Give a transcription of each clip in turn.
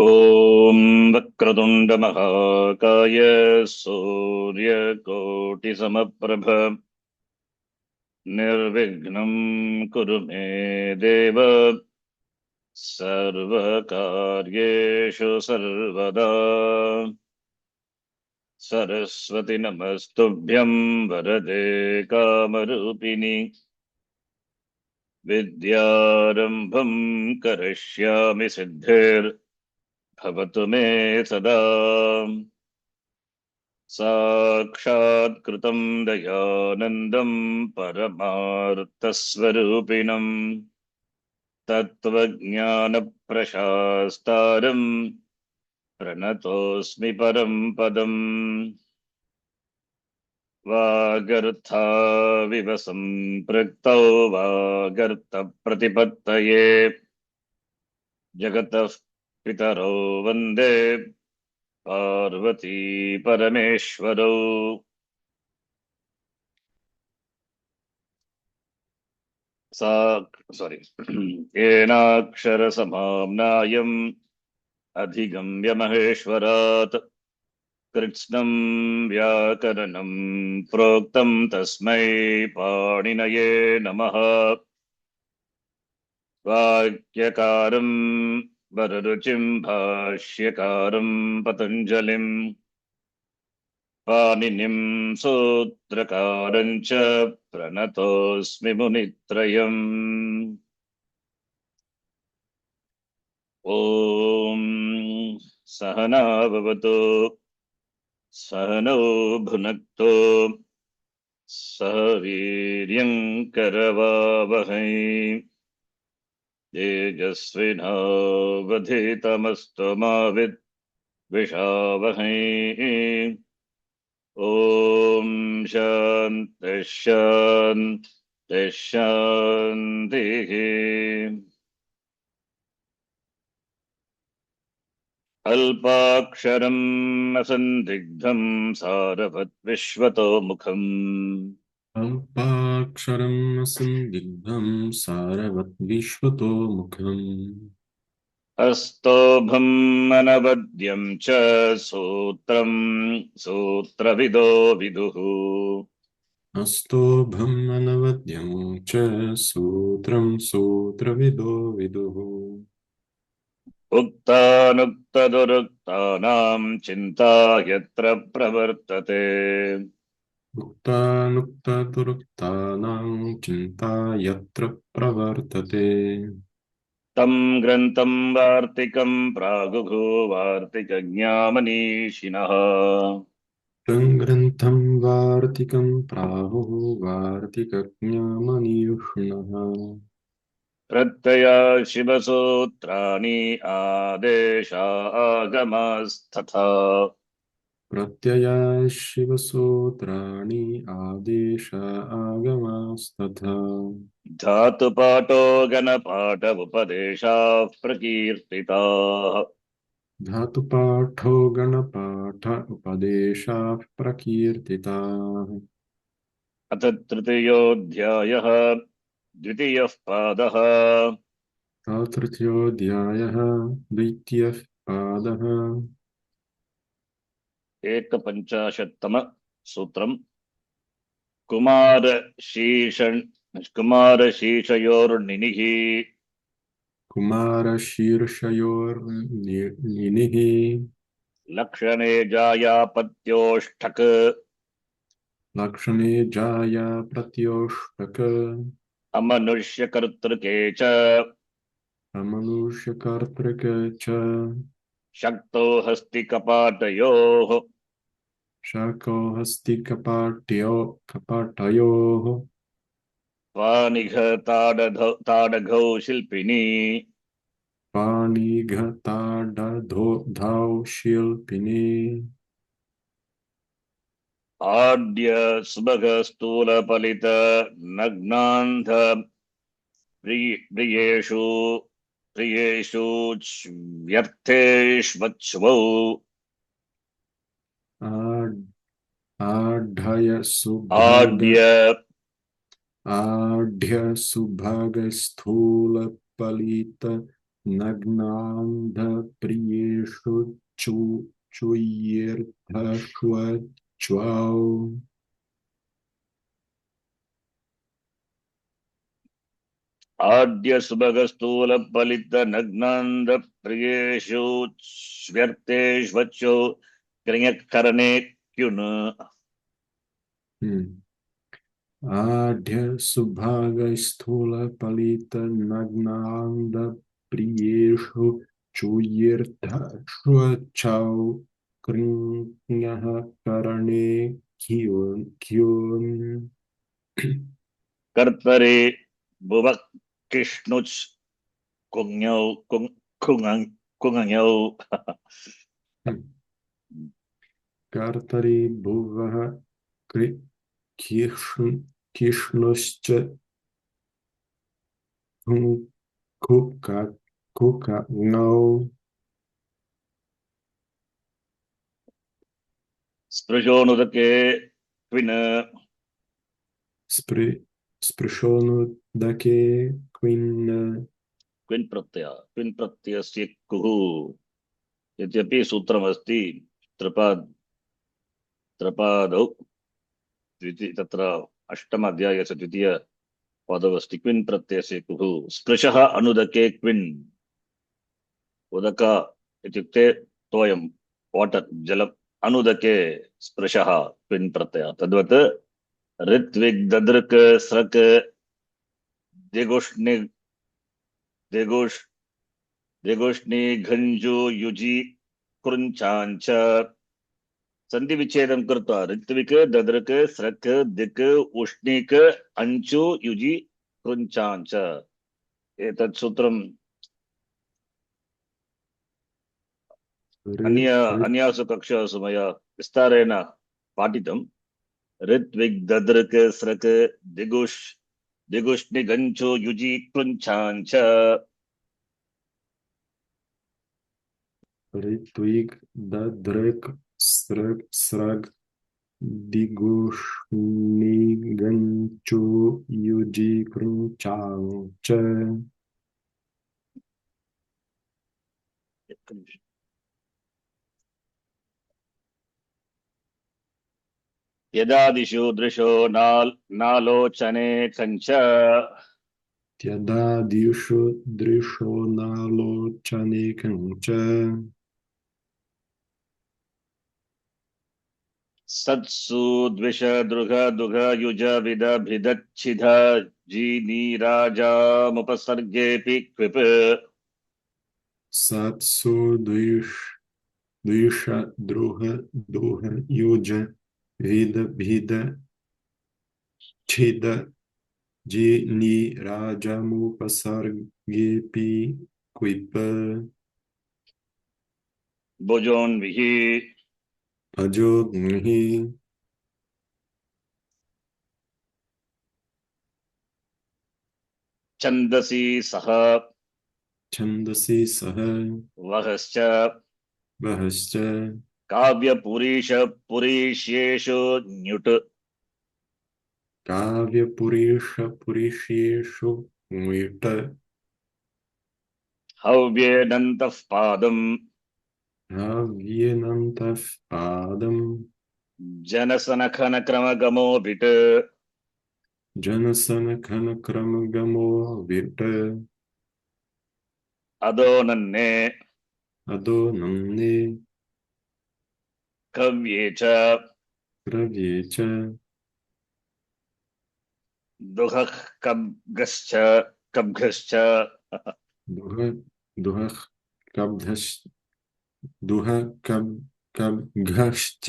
ॐ वक्रतुण्डमहाकाय सूर्यकोटिसमप्रभ निर्विघ्नं कुरु मे देव सर्वकार्येषु सर्वदा। सरस्वति नमस्तुभ्यं वरदे कामरूपिणि विद्यारम्भं करिष्यामि सिद्धिर्भवतु मे सदा। साक्षात्कृतं दयानन्दं परमार्थस्वरूपिणं तत्त्वज्ञानप्रशास्तारं प्रणतोऽस्मि परं पदम्। वागर्थाविव सम्पृक्तौ वागर्थप्रतिपत्तये जगतः पितरौ वन्दे पार्वती परमेश्वरौ। येनाक्षरसमाम्नायम् अधिगम्य महेश्वरात् कृत्स्नं व्याकरणं प्रोक्तं तस्मै पाणिनये नमः। वाक्यकारं वररुचिं भाष्यकारं पतञ्जलिं पाणिनिं सूत्रकारं च प्रणतोऽस्मि मुनित्रयम्। ॐ सहना भवतु सहनौ भुनक्तु सह वीर्यं करवावहै तेजस्विनावधीतमस्तु मा विद्विषावहै। ॐ शान्तिः शान्तिः शान्तिः। अल्पाक्षरम् असन्दिग्धं सारवत् विश्वतोमुखम् अल्पाक्षरं संदिग्धं सारवत् विश्वतोमुखम् अस्तोभम् अनवद्यं च सूत्रम् सूत्रविदो विदुः। अस्तोभम् अनवद्यं च सूत्रं सूत्रविदो विदुः उक्तानुक्तदुरुक्तानां चिन्ता यत्र प्रवर्तते उक्तानुक्तदुरुक्तानां चिन्ता यत्र प्रवर्तते तं ग्रन्थं वार्तिकं प्रागुः वार्तिकज्ञामनीषिणः। तं ग्रन्थं वार्तिकं प्राहुः वार्तिकज्ञामनीषिणः प्रत्यया शिवसूत्राणि आदेशा आगमास्तथा प्रत्यया शिवसूत्राणि आदेश आगमास्तथा धातुपाठो गणपाठ उपदेशाः प्रकीर्तिताः। धातुपाठो गणपाठ उपदेशाः प्रकीर्तिताः अथ तृतीयोऽध्यायः द्वितीयः पादः। तृतीयोऽध्यायः द्वितीयः पादः एकपञ्चाशत्तम सूत्रम्। कुमारशीर्षयोर्निनिः कुमारशीर्षयोर्निनिः लक्षणे जायापत्योष्ठक् लक्षणे जाया प्रत्योष्टक अमनुष्यकर्तृके च अमनुष्यकर्तृक च शक्तो हस्तिकपाटयोः शाको हस्ति कपाटयोः ताडघौ शिल्पिनी पाणिघटाडधौ शिल्पिने आड्य सुभगस्थूलपलित नग्नान्ध प्रियेषु प्रियेषु व्यर्थेष्वच्छ्वौ आड्य आढ्य सुभगस्थूलपलित नग्नान्धप्रियेषु चूयेऽर्थश्वच्वाौ आद्य सुभगस्थूल फलित नग्नान्ध प्रियेषु स्व्यर्थेष्वचो कृण्यकरणे क्युन आढ्य सुभागस्थूलपलितनग्नान्धप्रियेषु चूयेऽर्थश्वच्चाौ कृञः करणे ह्युन् कर्तरे भुवः किष्णुच् कुंज्ञौ कुंगञौ कर्तरि भुवः किष्णुश्च कुकग्नौ स्पृशोनुदके क्विन् स्पृशोनुदके क्विन् प्रत्ययस्य कुः यद्यपि सूत्रमस्ति त्रपादौ तत्र अष्टम अध्यायस्य द्वितीय पदमस्ति क्विन् प्रत्ययस्य कुः स्पृशः अनुदके क्विन् उदक इत्युक्ते तोयं वाटर् जलम् अनुदके स्पृशः क्विन् प्रत्ययः तद्वत् ऋत्विग् ददृक् स्रक् दिगुष्णि दिगुष् दिगुष्णि घञ्जु युजि कृञ्चाञ्च सन्धि विच्छेदं कृत्वा ऋत्विक् ददृक् स्रक् दिक् उष्णिक् अञ्चु युजि कृञ्चाञ्च एतत् सूत्रम् अन्यासु कक्षासु मया विस्तारेण पाठितम् ऋत्विग् ददृक् स्रक् दिगुष्णिगञ्चो युजि कृञ्चाञ्च ऋत्विक् ददृक् स्रग् दिगुष्णिगञ्चो युजि कृञ्चाौ च यदादिषु दृशो नालोचने कञ्च त्यदादिषु दृशो नालोचनेकं च सत्सु द्विष दृघ दुघ युज विद भिदच्छिद जीनीराजामुपसर्गेऽपि क्विप् सत्सु द्विष द्रुह दुह युज विद भिद छिद जिनि राजमुपसर्गेऽपि क्विप भुजोन्विः अजोग्निः छन्दसि सह छन्दसि सह वहश्च वहश्च काव्यपुरीश पुरीष्येषु न्युट् काव्यपुरीषेषु ङिट हव्येदन्तः पादम् हव्येनन्तः पादम् जनसनखनक्रमगमो भिट् जनसनखनक्रमगमो विट अदो नन्ने अदो नम्ने कव्ये च क्रव्ये च दुहः कब्घश्च दुह दुहः कब्धश्च दुह कब्घश्च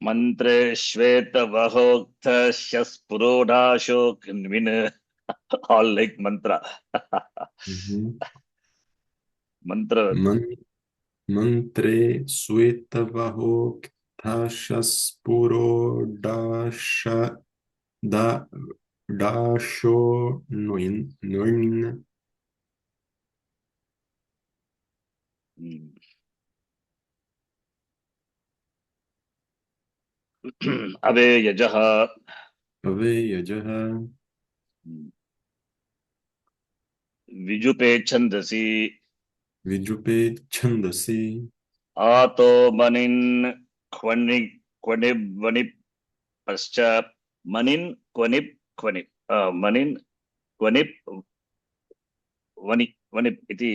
मन्त्रे श्वेतवहोक्तस्य स्फुरोडाशो किन्विन् all like mantra मंत्र मन्त्रे श्वेतवहोक्थशस्पुरोडाश डाशो नुइन अवे यजः अवे यजः विजुपे छन्दसि विजुपे छन्दसि आतो मनिन् क्वनि क्वनिब् वनिप् पश्चात् मनिन् क्वनिप् क्वनिप् मनिन् क्वनिप् वनि वनिप् इति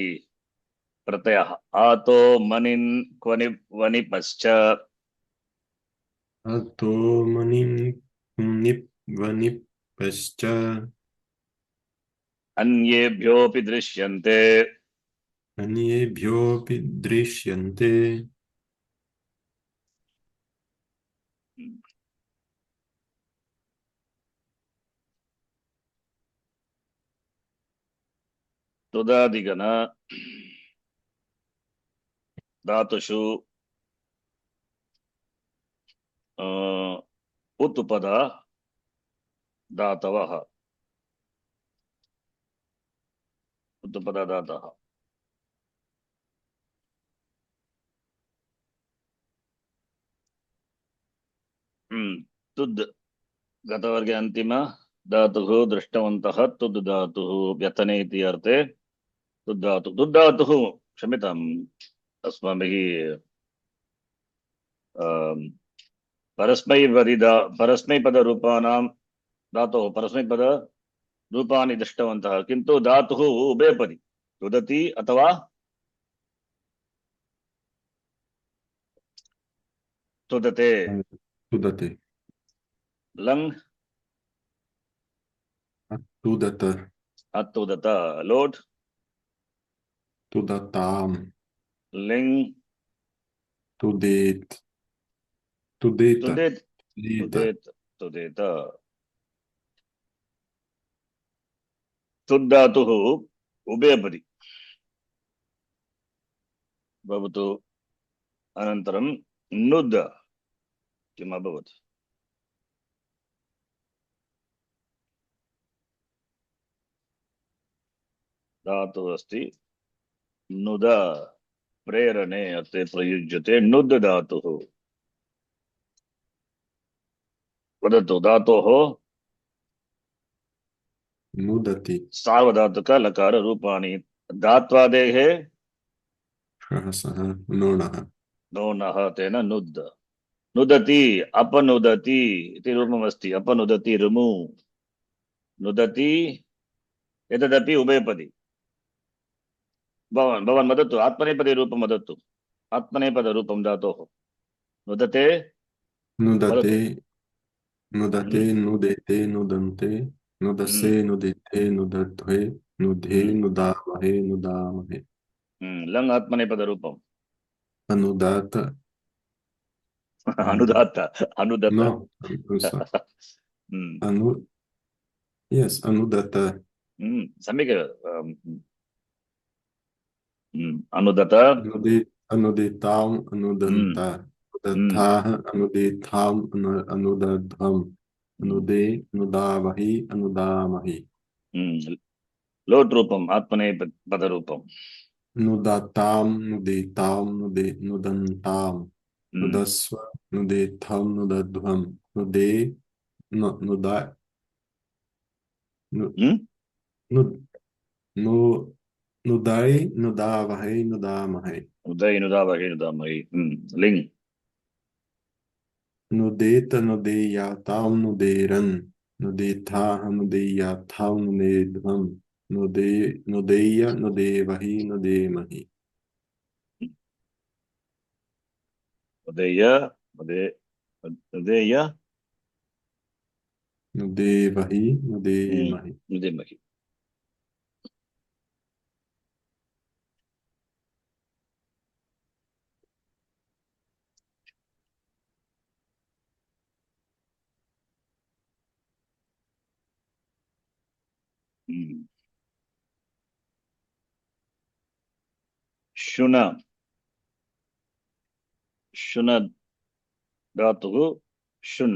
प्रत्ययः आतो मनिन् क्वनिप् वनि पश्चात् अतो मनिं निप् वनिप् पश्चात् अन्येभ्योऽपि दृश्यन्ते अन्येभ्योऽपि दृश्यन्ते तुदादिगण धातुषु उत्पद धातवः उत्पद धातः तुद् गतवर्गे अन्तिम धातुः दृष्टवन्तः तुद् धातुः व्यतने इति अर्थे तुद् धातुः क्षम्यताम् अस्माभिः परस्मैपदरूपाणां धातोः परस्मैपदरूपाणि दृष्टवन्तः किन्तु धातुः उभयपदी तुदति अथवा तुदते तुदते लङ् अतुदत अतुदत लोट् तुदताम् लिङ् तुदेत तुदेत तुदेत् तुदेत तुदेत् तुदेत तुद्धातुः उभयपदी भवतु अनन्तरं नुद् किम् अभवत् धातुः अस्ति नुद प्रेरणे अर्थे प्रयुज्यते नुद् धातुः वदतु धातोः नुदति सार्वधातुक लकार रूपाणि धात्वादेः सहसः नोणः नोनः तेन नुद् नुदति अपनुदति इति रूपमस्ति अपनुदति ऋमु नुदति एतदपि उभयपदी भवान् वदतु आत्मनेपदी रूपं वदतु आत्मनेपदरूपं धातोः नुदते नुदते वदतु नुदते नुदेते नुदन्ते नुदसे हम्म नुदिते नुदध्वे नुधे हम्म नुदावहे नुदामहे लङ् आत्मनेपदरूपम् अनुदात अनुदात्त अनुदत्त no sorry. हम्म अनु yes अनुदत सम्यक् अनुदत अनुदे अनुदिताम् हम्म अनुदन्त हम्म अनुदत्ताः अनुदिताम् अनुदध्वम् हम्म अनुदे अनुदावहि अनुदामहि लोट् रूपम् आत्मनेपदरूपम् नुदताम् नुदिताम् नुदन्ताम् हम्म नुदस्व नुदेथम् नुदध्वम् नुदे नुदा नु हम्म नु नु नुदाय नुदावहै नुदामहै उदय नुदावहे नुदामहि लिङ् नुदेत नुदेयाताम् नुदेरन् नुदेथाः नुदेयाथाम् नुदेध्वम् नुदे नुदेय नुदेवहि नुदेमहि उदय उदय उदय नुदेवहि नुदेमहि नुदेमहि शुन शुन धातुः शुन्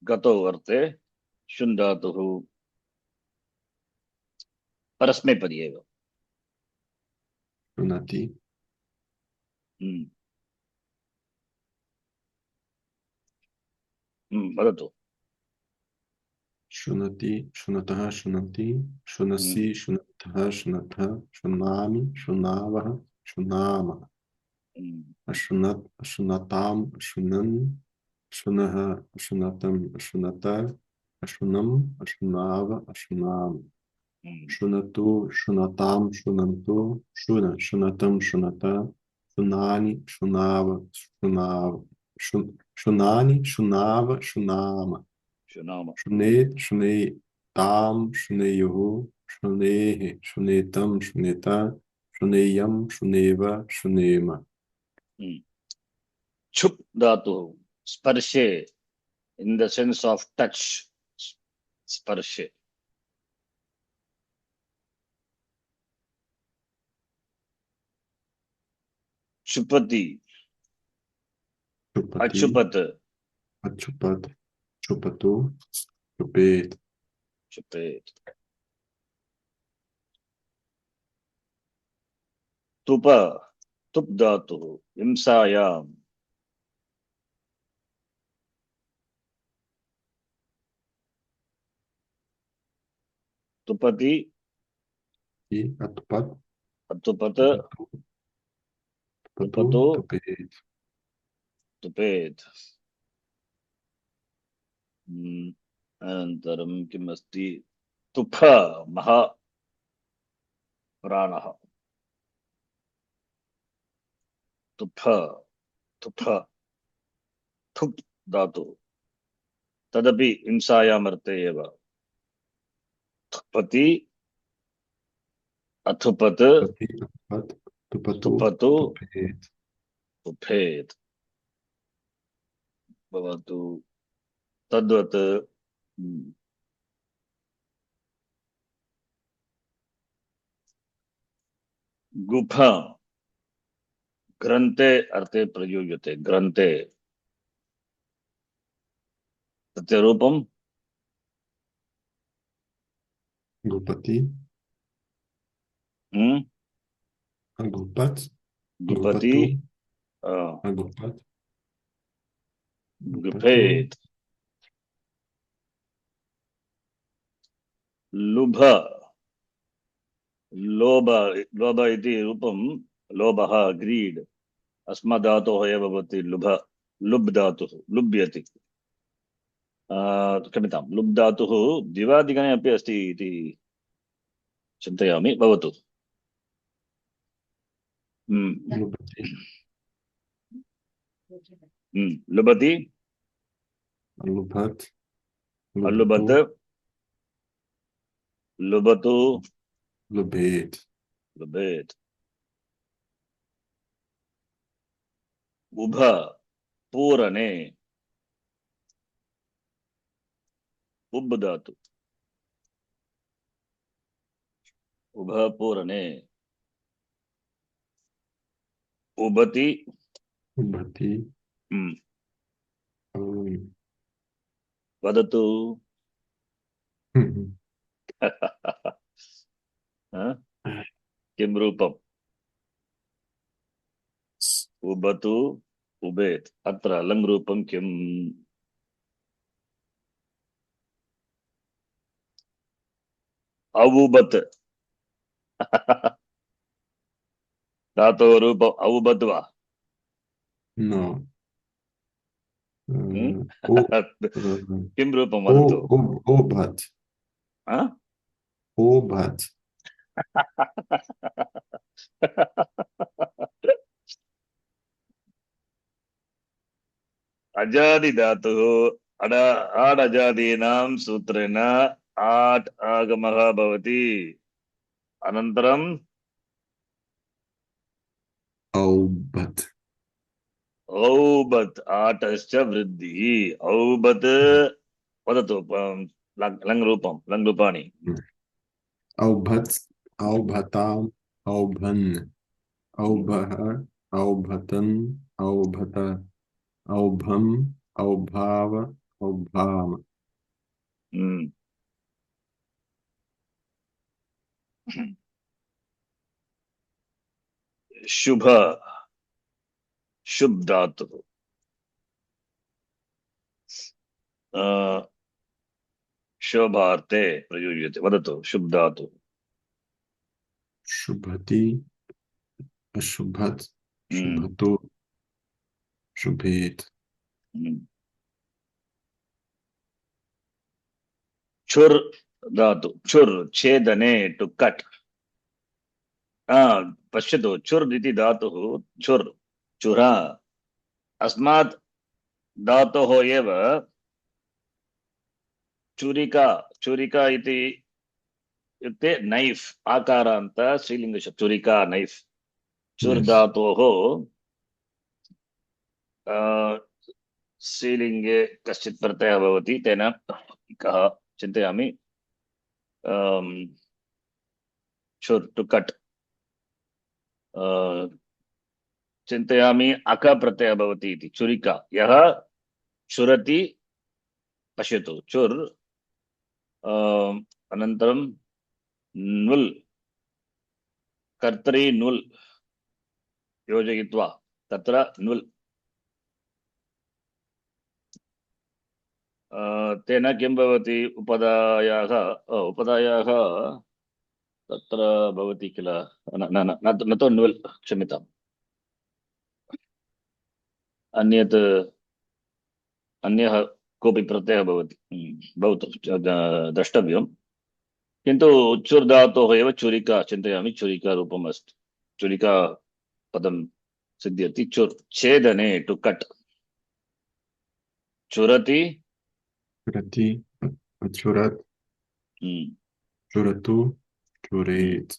गतौ अर्थे शुन् धातुः परस्मैपदी एव शुनति वदतु शुनति शुनतः शुनति शुनसि शुनतः शुनतः शुनामि शुनावः शुनामः अशुनत् अशुनताम् अशुनन् अशुनः अशुनतम् अशुनत अशुनम् अशुनाव अशुनाम शुनतु शुनताम् शुनन्तु शुन शुनतम् शुनत शुनानि शुनाव शुनाव शुनानि शुनाव शुनाम शुनाम शुनेत शुनेताम् शुनेयुः शुनेः शुनेतम् शुनेत शुनेयम् शुनेव शुनेम छुप धातु स्पर्शे in the sense of touch स्पर्शे चुपति चुपति अचुपत अचुपत चुपतु चुपेत चुपेत तुप तुप धातु हिंसायाम तुपति अतुपत अतुपत तुपतु तुपतु तुपतो तुपेत तुपेत अनन्तरं किम् अस्ति तुफ महा प्राणः तुफ तुफ थुप धातु तदपि हिंसायाम् अर्थे एव थुपति अथुपत तुपति अतुपत तुपतु तुपतो तुपेत तुफेत भवतु तद्वत् गुफा ग्रन्थे अर्थे प्रयुज्यते ग्रन्थे तस्य रूपं गुपति अगुपत गुपति गुपतु अगुपत गुपतु गुफेत लुभ लोभ लोभ इति रूपं लोभः ग्रीड अस्मदातोः एव भवति लुभ लुब् धातुः लुब्यति क्षम्यतां लुब् धातुः द्विवादिगणे अपि अस्ति इति चिन्तयामि भवतु लुबति लुबति लुभत लुभतु अलुबत लुबतु लुभेत लुबेत उभ पूरणे उब धातु उभ पूरणे उबति उभति वदतु किं रूपम् उबतु उबेत अत्र लङ् रूपं किम् अवुबत धातोः रूपम् अवुबत वा No. किं रूपं वदतु ओभत ओभत अजादि धातुः आडजादीनां सूत्रेण आट् आगमः भवति अनन्तरं औबत औबत् आटश्च वृद्धिः औबत् वदतु लङ् रूपं लङ् रूपाणि औभत औभताम औभन औभः औभतन औभत औभम औभाव औभाम शुभ शुभ धातुः शोभार्थे प्रयुज्यते वदतु शुभ धातु शुभति अशुभत् हम्म शुभतो शुभेत हम्म। छुर धातु छुर छेदने टु कट पश्यतु छुर इति धातुः छुर चुरा अस्मात् धातोः एव चुरिका चुरिका इति इत्युक्ते नैफ् आकारान्त स्त्रीलिङ्ग चुरिका नैफ् चुर् यस धातोः अ, स्त्रीलिङ्गे कश्चित् प्रत्ययः भवति तेन कः चिन्तयामि छुर् टु कट् चिन्तयामि अक प्रत्ययः भवति इति चुरिका यः चुरति पश्यतु चुर् अनन्तरं नुल् कर्तरि नुल् योजयित्वा तत्र नुल् तेन किं भवति उपधायाः उपधायाः तत्र भवति किल न न न न तु नुल् क्षम्यताम् अन्यत् अन्यः कोऽपि प्रत्ययः भवति भवतु द्रष्टव्यं किन्तु चुर् धातोः एव चुरिका चिन्तयामि चुरिका रूपम् अस्ति चुरिका पदं सिद्ध्यति चुर् छेदने टु कट् चुरति प्रति अचुरत् हम्म, चुरतु हम्म, चुरेत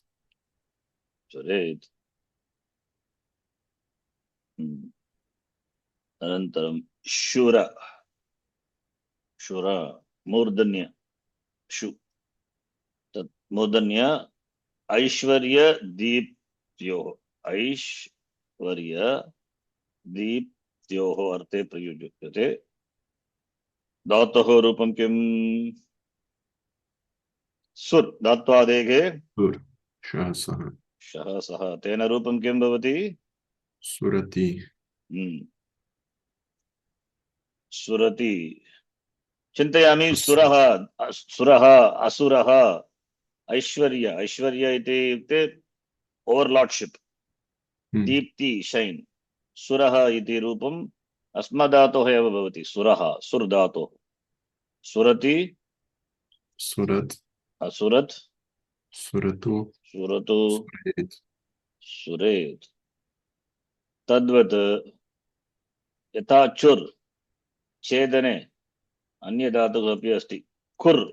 चुरेत् हम्म, अनन्तरं शूर शूर मूर्धन्य शु तत् मूर्धन्य ऐश्वर्य दीप्त्योः ऐश्वर्य दीप्त्योः अर्थे प्रयुज्यते धातोः रूपं किम् सुर् धात्वादेगे सुर शासः शः सः तेन रूपं किं भवति सुरति हम्म, सुरति चिन्तयामि असु सुरः सुरः असुरः ऐश्वर्य ऐश्वर्य इति इत्युक्ते ओवर्लार्ड्शिप् दीप्ति शैन् सुरः इति रूपम् अस्मदातोः एव भवति सुरः सुर् धातोः सुरति सुरत असुरत् सुरतु सुरतु सुरेत सुरेत् तद्वत् यथा चुर् छेदने अन्य धातुः अपि अस्ति खुर्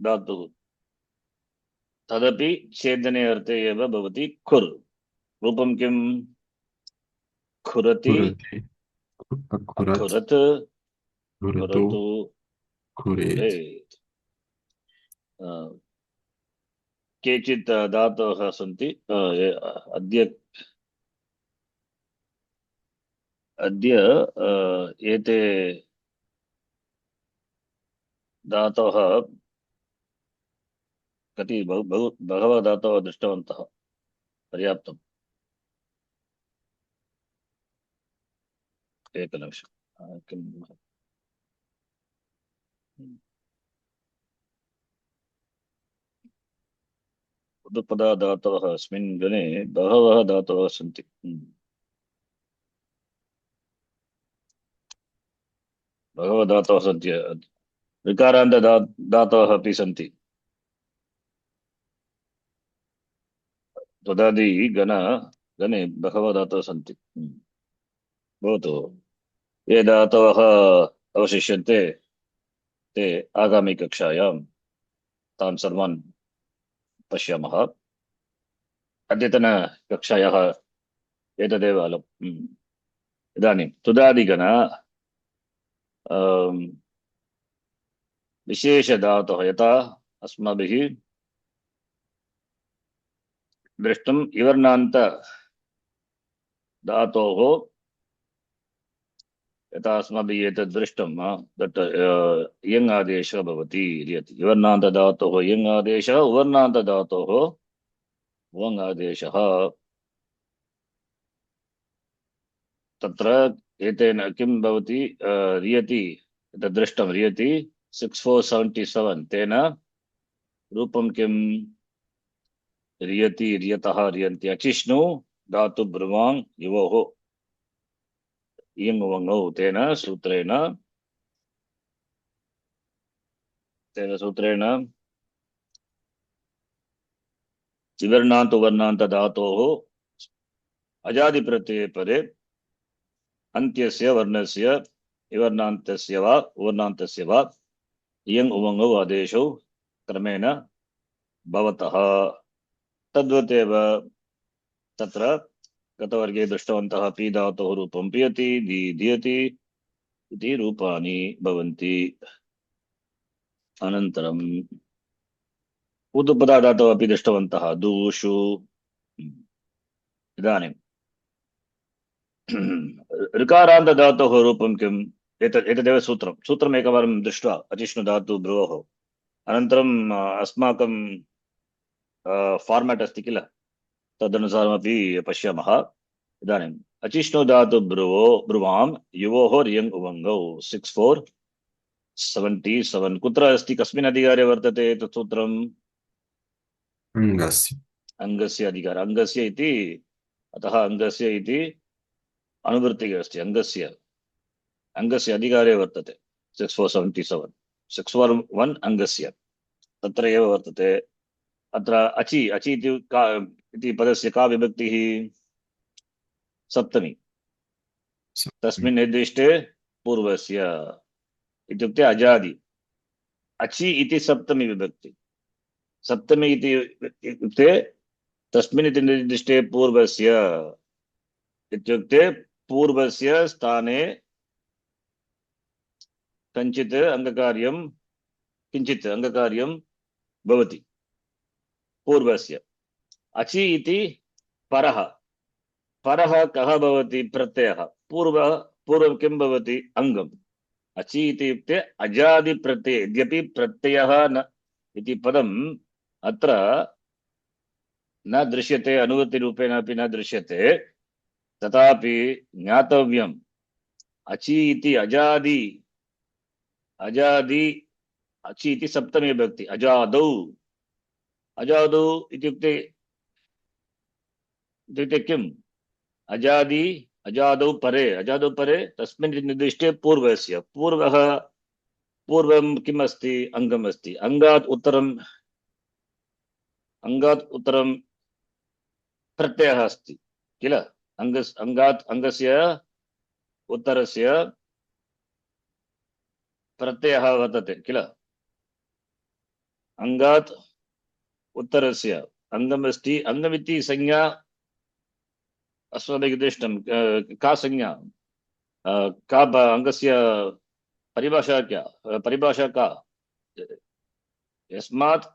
धातुः तदपि छेदने अर्थे एव भवति खुर् रूपं किं खुरति खुरति अखुरत् अखुरत् खुरतु खुरतु खुरेत खुरेत् केचित् धातवः सन्ति अद्य अद्य एते धातवः कति बहवः धातवः दृष्टवन्तः पर्याप्तम् एकनिमिषम् किं पुदुपदा धातवः अस्मिन् गणे बहवः धातवः सन्ति बहवः धातवः सन्ति विकारान्त धातवः अपि सन्ति त्वदादि गणे बहवः धातवः सन्ति भवतु ये धातवः अवशिष्यन्ते ते आगामी कक्षायां तान् सर्वान् पश्यामः अद्यतन कक्षायाः एतदेव अलम् इदानीं तुदादिगण विशेषधातवः यथा अस्माभिः दृष्टम् इवर्णान्त धातोः यथा अस्माभिः एतद् दृष्टं दट् इयङ् आदेशः भवति इति इवर्णान्त धातोः इयङ् आदेशः उवर्णान्त धातोः वङ् आदेशः तत्र एतेन किं भवति रियति तद् दृष्टं रियति 6477 तेन रूपं किं रियति रियतः रियन्ति अचिष्णु धातु ब्रुवां युवोः इयङ् उवङौ तेन सूत्रेण विवर्णान्त वर्णान्त धातोः अजादि प्रत्यये परे अन्त्यस्य वर्णस्य विवर्णान्तस्य वा उवर्णान्तस्य वा इयङ् उवङौ आदेशौ क्रमेण भवतः तद्वतेव तत्र गतवर्गे दृष्टवन्तः पी धातोः रूपं पियति दी दीयति इति रूपाणि भवन्ति अनन्तरम् उत्तपदा धातोः अपि दृष्टवन्तः दूषु इदानीं ऋकारान्त धातोः रूपं किम् एतदेव सूत्रम् एकवारं दृष्ट्वा अचिष्णु धातु भ्रुवोः अनन्तरम् अस्माकं फार्मेट् अस्ति किल तदनुसारमपि पश्यामः इदानीम् अचिष्णु धातु ब्रुवां युवोः रियङ् उवङौ 6477 कुत्र अस्ति कस्मिन् अधिकारे वर्तते एतत् सूत्रम् अङ्गस्य अङ्गस्य अधिकार अङ्गस्य इति अतः अङ्गस्य इति अनुवृत्तिः अस्ति अङ्गस्य अधिकारे वर्तते 6477 641 अङ्गस्य तत्र एव वर्तते अत्र अचि अचि इति पदस्य का विभक्तिः सप्तमी तस्मिन् निर्दिष्टे पूर्वस्य इत्युक्ते अजादि अचि इति सप्तमी विभक्ति सप्तमी इति इत्युक्ते तस्मिन् इति निर्दिष्टे पूर्वस्य इत्युक्ते पूर्वस्य स्थाने किञ्चित् अङ्गकार्यं भवति पूर्वस्य अचि इति परः कः भवति प्रत्ययः पूर्वं किं भवति अङ्गम् अचि इत्युक्ते अजादि प्रत्यय यद्यपि प्रत्ययः न इति पदम् अत्र न दृश्यते अनुवृत्तिरूपेण अपि न दृश्यते तथापि ज्ञातव्यम् अचि इति अजादि अचि इति सप्तमी विभक्ति अजादौ इत्युक्ते किम् अजादौ परे तस्मिन् निर्दिष्टे पूर्वस्य पूर्वं किम् अस्ति अङ्गम् अस्ति अङ्गात् उत्तरं प्रत्ययः अस्ति किल अङ्गात् अङ्गस्य उत्तरस्य प्रत्ययः वर्तते किल अङ्गात् उत्तरस्य अङ्गमस्ति अङ्गमिति संज्ञा अस्माभिः दृष्टं का संज्ञा का अङ्गस्य परिभाषा का यस्मात्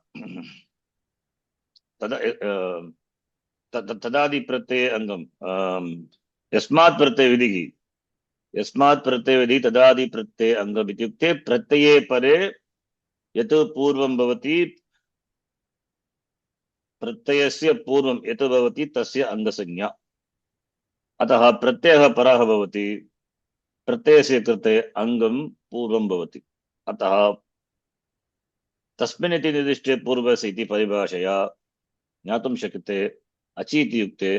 तदादि प्रत्यय अङ्गम् यस्मात् प्रत्यय विधिः तदादि प्रत्यय अङ्गम् इत्युक्ते प्रत्यये परे यत् पूर्वं भवति प्रत्ययस्य पूर्वं यत् भवति तस्य अङ्गसंज्ञा अतः प्रत्ययः परः भवति प्रत्ययस्य कृते अङ्गं पूर्वं भवति अतः तस्मिन् इति निर्दिष्टे पूर्वस्य इति परिभाषया ज्ञातुं शक्यते अचि इत्युक्ते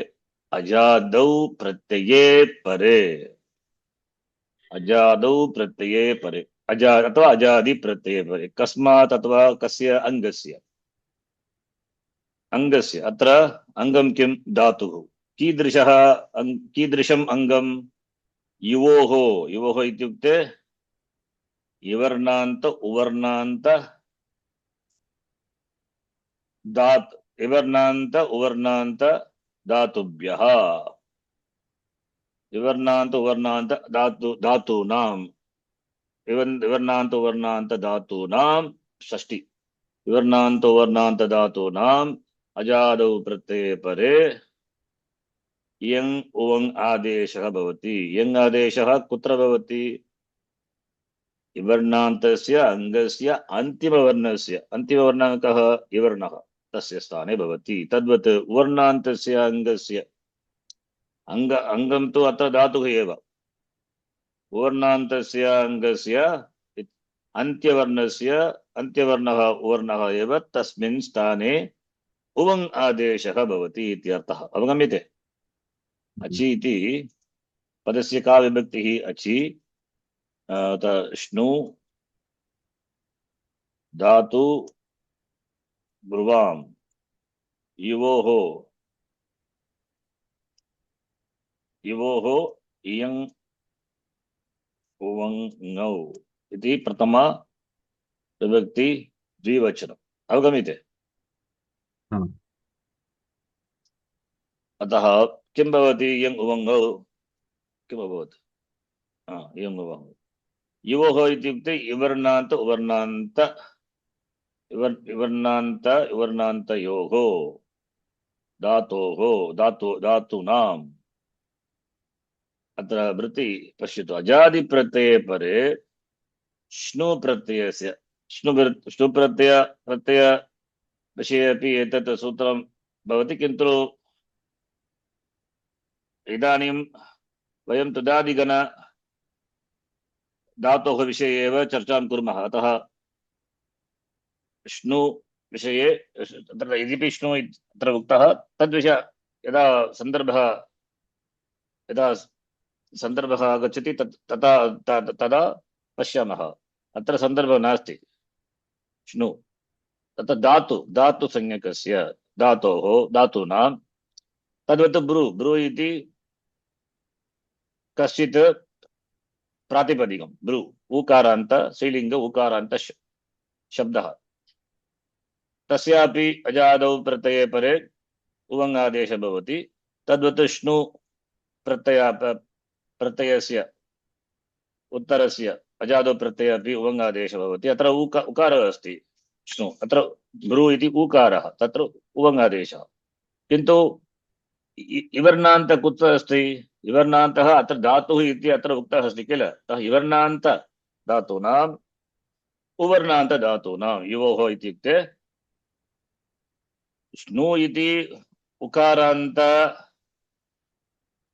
अजादौ प्रत्यये परे अथवा अजादि प्रत्यये परे कस्मात् अथवा कस्य अङ्गस्य अत्र अङ्गं किं धातुः कीदृशम् अङ्गं युवोः इत्युक्ते इवर्णान्त उवर्णान्त धातुभ्यः धातूनां षष्टि धातूनां अजादौ प्रत्यये परे इयङ् उवङ् आदेशः भवति इयङ् आदेशः कुत्र भवति इवर्णान्तस्य अङ्गस्य अन्तिमवर्णः कः इवर्णः तस्य स्थाने भवति तद्वत् उवर्णान्तस्य अङ्गस्य अङ्गं तु अत्र धातुः एव उवर्णान्तस्य अङ्गस्य अन्त्यवर्णः उवर्णः एव तस्मिन् स्थाने उवङ् आदेशः भवति इत्यर्थः। अवगम्यते? अचि इति पदस्य का विभक्तिः? अचि श्नु धातु ब्रुवाम् युवोः इयङ् उवङ् इति प्रथमा विभक्ति द्विवचनम्। अवगम्यते? अतः किं भवति? इयङ् उवङ् किम् अभवत्? इयङ् उवङ् युवोः इत्युक्ते इवर्णान्त उवर्णान्त इवर्णान्तयोः धातूनाम् अत्र वृत्ति पश्यतु। अजादिप्रत्यये परे श्नु प्रत्ययस्य श्नु प्रत्यय विषये अपि एतत् सूत्रं भवति, किन्तु इदानीं वयं तुदादिगण धातोः विषये एव चर्चां कुर्मः। अतः श्नु विषये तत्र यद्यपि श्नु अत्र उक्तः तद्विषय यदा सन्दर्भः आगच्छति तदा पश्यामः। अत्र सन्दर्भः नास्ति। श्नु तत्र धातुसंज्ञकस्य धातूनां तद्वत् ब्रू इति कश्चित् प्रातिपदिकं ब्रू ऊकारान्त श्रीलिंग ऊकारान्त शब्दः। तस्यापि अजादौ प्रत्यये परे उवङ् आदेशः भवति। तद्वत् श्नु प्रत्ययस्य उत्तरस्य अजादौ प्रत्यये अपि उवङ् आदेशः भवति। अत्र उकारः अस्ति श्नु, अत्र ब्रू इति ऊकारः, तत्र उवङ् आदेशः। किन्तु इवर्णान्त कुत्र अस्ति? इवर्णान्तः अत्र धातुः इति अत्र उक्तः अस्ति किल? अतः इवर्णान्त धातूनाम् उवर्णान्त धातूनां युवोः इत्युक्ते श्नु इति उकारान्त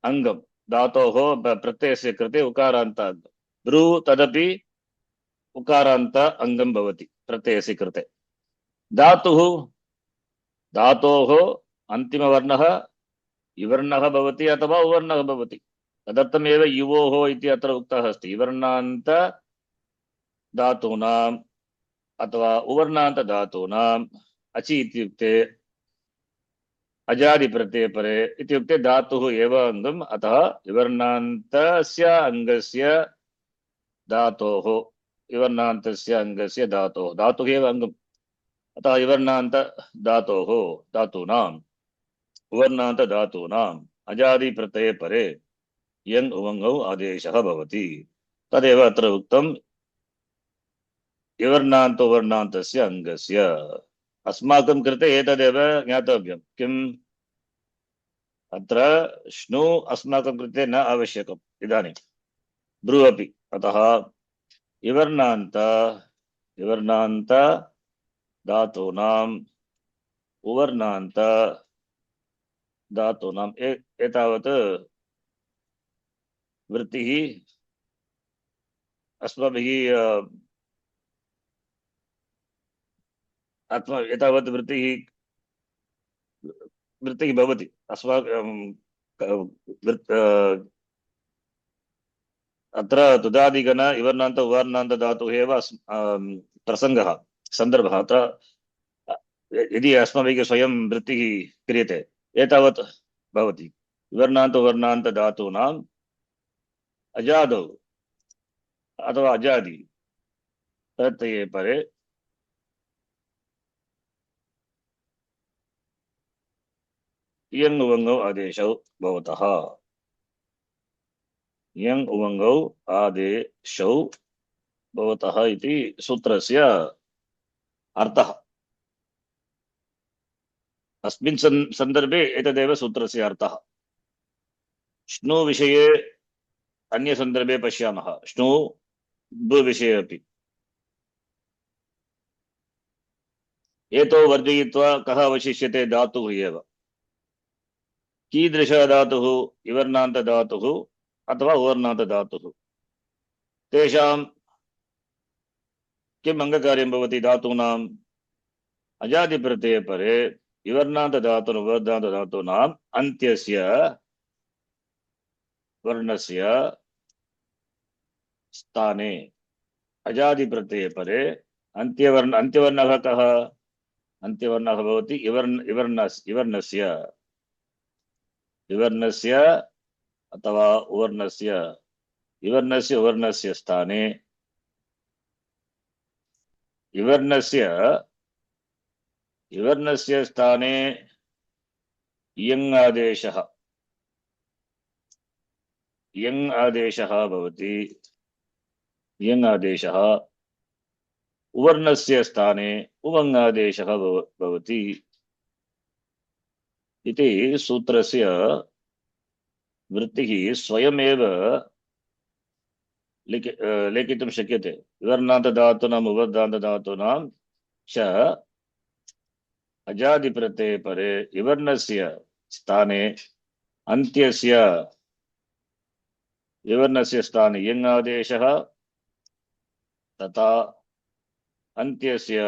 अङ्गं धातोः प्रत्ययस्य कृते उकारान्त अङ्गं, ब्रू तदपि उकारान्त अङ्गं भवति प्रत्ययस्य कृते। धातोः अन्तिमवर्णः इवर्णः भवति अथवा उवर्णः भवति। तदर्थमेव युवोः इति अत्र उक्तः अस्ति। इवर्णान्त धातूनाम् अथवा उवर्णान्त धातूनाम् अचि इत्युक्ते अजादि प्रत्यये परे इत्युक्ते धातुः एव अङ्गम्। अतः इवर्णान्तस्य अङ्गस्य धातोः धातुः एव अङ्गम्। अतः इवर्णान्त धातूनाम् उवर्णान्त धातूनाम् अजादि प्रत्यये परे यङ् उवङ्गौ आदेशः भवति। तदेव अत्र उक्तम् इवर्णान्त उवर्णान्तस्य अङ्गस्य। अस्माकं कृते एतदेव ज्ञातव्यम्। किम्? अत्र श्नु अस्माकं कृते न आवश्यकम् इदानीं, ब्रू अपि। अतः इवर्णान्त धातूनाम् उवर्णान्त धातूनाम् एतावत् वृत्तिः अस्माभिः एतावत् वृत्तिः भवति अस्माकं अत्र तुदादिगण इवर्णान्त उवर्णान्त धातुः एव प्रसङ्गः सन्दर्भः। अत्र यदि अस्माभिः स्वयं वृत्तिः क्रियते एतावत् भवति। इवर्णान्त उवर्णान्त धातूनाम् अजादौ अथवा अजादि प्रत्यये परे इयङ् उवङ्गौ आदेशौ भवतः। इयङ् उवङ्गौ आदेशौ भवतः इति सूत्रस्य अर्थः। अस्मिन् सन्दर्भे एतदेव सूत्रस्य अर्थः। श्नु विषये अन्य सन्दर्भे पश्यामः, श्नु ब्रू विषये अपि। एतो वर्जयित्वा कः अवशिष्यते? धातुः एव। कीदृश धातुः? इवर्णान्त धातुः अथवा उवर्णान्त धातुः। तेषां किम् अङ्गकार्यं भवति धातूनाम् अजादिप्रत्यये परे विवर्णान्त धातुन उपवर्धान्त धातूनाम् अन्त्यस्य वर्णस्य स्थाने अजादिप्रत्यये परे अन्त्यवर्णः कः अन्त्यवर्णः भवति विवर्णस्य अथवा विवर्णस्य उवर्णस्य स्थाने विवर्णस्य स्थाने यङ् आदेशः भवति यङ् आदेशः उवर्णस्य स्थाने उवङ् आदेशः भवति इति सूत्रस्य वृत्तिः स्वयमेव लेखितुं शक्यते। विवर्णान्तधातूनाम् उपवर्धान्तधातूनां च अजादिप्रत्यये परे विवर्णस्य स्थाने अन्त्यस्य विवर्णस्य स्थाने यङ् आदेशः तथा अन्त्यस्य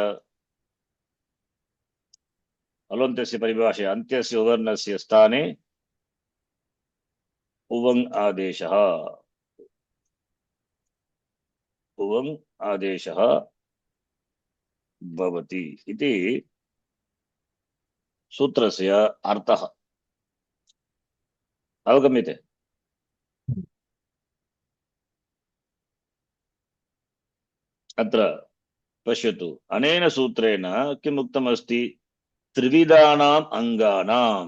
अलन्तस्य परिभाषया अन्त्यस्य उवर्णस्य स्थाने उवङ् आदेशः भवति इति सूत्रस्य अर्थः अवगम्यते। अत्र पश्यतु अनेन सूत्रेण किम् उक्तमस्ति त्रिविधानाम् अङ्गानां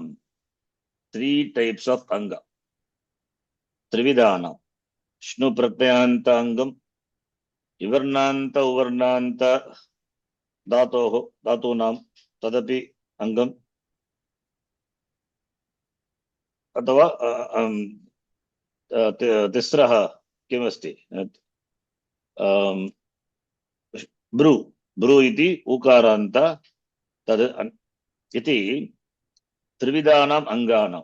3 types of अंग त्रिविधानां श्नु प्रत्ययान्त अंगम विवर्णान्त उवर्णान्त धातूनां तदपि अंगम अथवा तिस्रः किमस्ति ब्रू इति उकारान्त तद् इति त्रिविधानाम् अंगानां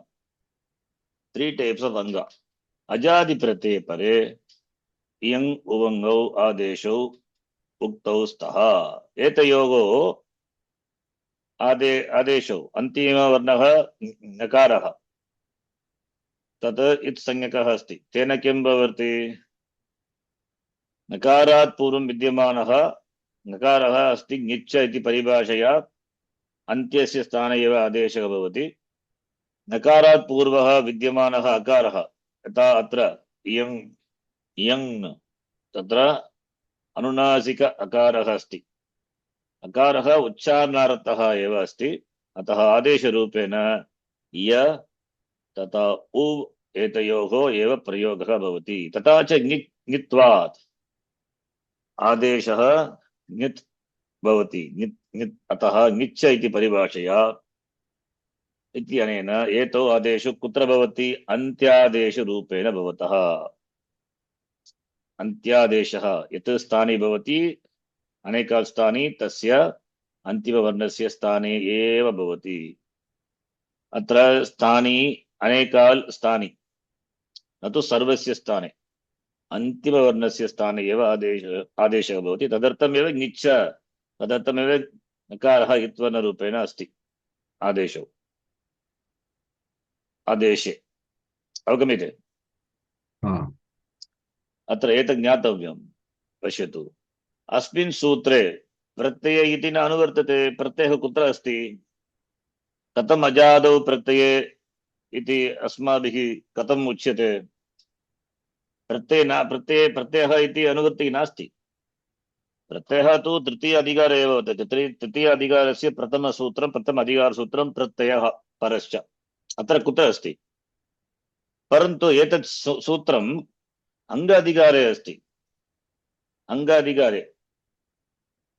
3 types of अंग अजादि प्रत्यये परे इयं उवङ्गौ आदेशौ उक्तौ स्तः एतयोः आदेशौ अन्तिमवर्णः नकारः तत् इत्संज्ञकः अस्ति तेन किं भवति नकारात् पूर्वं विद्यमानः नकारः अस्ति ङिच्च इति परिभाषया अन्त्यस्य स्थाने एव आदेशः भवति नकारात् पूर्वः विद्यमानः अकारः यथा अत्र इयं तत्र अनुनासिक अकारः अस्ति अकारः उच्चारणार्थः एव अस्ति अतः आदेशरूपेण य तथा उ एतयोः एव प्रयोगः भवति तथा च ङित्वात् आदेशः ङित् भवति अतः ङिच्च इति परिभाषया इत्यनेन एतौ आदेशौ कुत्र भवति अन्त्यादेशरूपेण भवतः अन्त्यादेशः यत् स्थाने भवति अनेकात् स्थाने तस्य अन्तिमवर्णस्य स्थाने एव भवति अत्र स्थानी अनेकाल् स्थानि न तु सर्वस्य स्थाने अन्तिमवर्णस्य स्थाने एव आदेशः भवति तदर्थमेव ङिच्च तदर्थमेव नकारः इत्वर्णरूपेण अस्ति आदेशे अवगम्यते अत्र एतत् ज्ञातव्यं पश्यतु अस्मिन् सूत्रे प्रत्यय इति न अनुवर्तते प्रत्ययः कुत्र अस्ति कथम् अजादौ प्रत्यये इति अस्माभिः कथम् उच्यते प्रत्ययः इति अनुवृत्तिः नास्ति प्रत्ययः तु तृतीय अधिकारे एव वर्तते तृतीय अधिकारस्य प्रथमसूत्रं प्रथम अधिकारसूत्रं प्रत्ययः परश्च अत्र कुत्र अस्ति परन्तु एतत् सूत्रम् अंग अधिकारे अस्ति अंग अधिकारे